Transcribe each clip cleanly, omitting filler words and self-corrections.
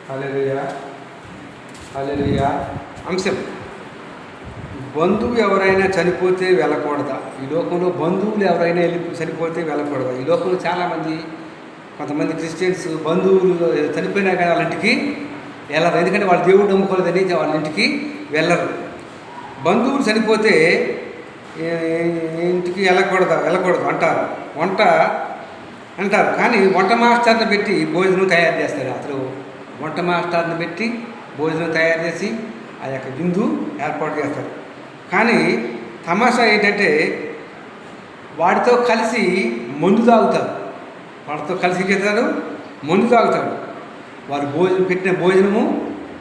హల్లెలూయా, హల్లెలూయా. అంశం: బంధువు ఎవరైనా చనిపోతే వెళ్ళకూడదా? ఈ లోకంలో బంధువులు ఎవరైనా చనిపోతే వెళ్ళకూడదా? ఈ లోకంలో చాలామంది, కొంతమంది క్రిస్టియన్స్ బంధువులు చనిపోయినా కానీ వాళ్ళ ఇంటికి వెళ్ళరు. ఎందుకంటే వాళ్ళు దేవుడు నమ్ముకోలేదని వాళ్ళ ఇంటికి వెళ్ళరు. బంధువులు చనిపోతే ఇంటికి వెళ్ళకూడదు అంటారు. కానీ వంట మాస్టర్ని పెట్టి భోజనం తయారు చేస్తారు. అసలు వంట మాస్టర్ని పెట్టి భోజనం తయారు చేసి ఆ యొక్క విందు ఏర్పాటు చేస్తారు. కానీ తమాషా ఏంటంటే వాడితో కలిసి మందు తాగుతారు. వారు పెట్టిన భోజనము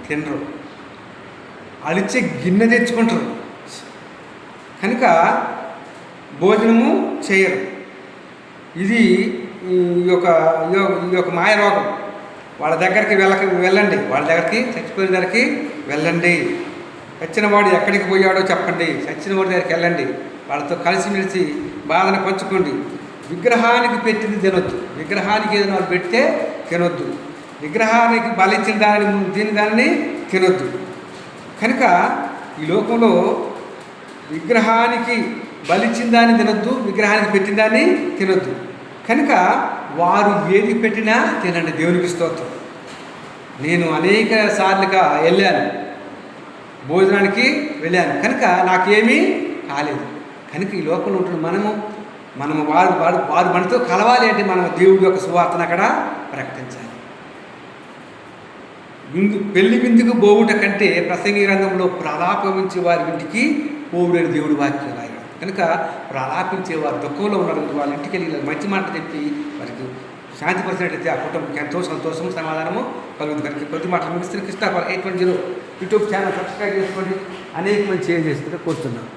తినరు. వాళ్ళిచ్చే గిన్నె తెచ్చుకుంటారు కనుక భోజనము చేయరు. ఇది ఈ యొక్క మాయ రోగం. వాళ్ళ దగ్గరికి వెళ్ళండి, చచ్చిపోయిన దగ్గరికి వెళ్ళండి. చచ్చినవాడు ఎక్కడికి పోయాడో చెప్పండి, చచ్చినవాడి దగ్గరికి వెళ్ళండి, వాళ్ళతో కలిసిమెలిసి బాధను పంచుకోండి. విగ్రహానికి పెట్టింది తినొద్దు, విగ్రహానికి ఏదైనా వాళ్ళు పెడితే తినొద్దు, విగ్రహానికి బలిచ్చిన దానిని తినొద్దు. కనుక ఈ లోకంలో విగ్రహానికి బలిచ్చిన దాన్ని తినొద్దు, విగ్రహానికి పెట్టిన దాన్ని తినొద్దు. కనుక వారు ఏది పెట్టినా తినండి. దేవునికి స్తోత్రం. నేను అనేక సార్లుగా భోజనానికి వెళ్ళాను కనుక నాకేమీ కాలేదు. కనుక ఈ లోకంలో ఉంటున్న మనము వారు మనతో కలవాలి అంటే మనం దేవుడి యొక్క సువార్తను అక్కడ ప్రకటించాలి. పెళ్లి విందుకు పోవుట కంటే ప్రసంగి గ్రంథంలో ప్రలాపించే వారి ఇంటికి పోవుడని దేవుడి వాక్యం రాయాలి. కనుక ప్రలాపించే వారు దుఃఖంలో ఉన్నారు, వాళ్ళ ఇంటికి వెళ్ళి మంచి మాట చెప్పి వారికి శాంతిపరిచినట్లయితే ఆ కుటుంబంకి ఎంతో సంతోషము, సమాధానము కలుగుతుంది. కనుక కొద్ది మాటలు ముగిస్తున్న కృష్ణ 810 యూట్యూబ్ ఛానల్ సబ్స్క్రైబ్ చేసుకోండి. అనేక మంది షేర్ చేసుకుంటే కోరుతున్నాను.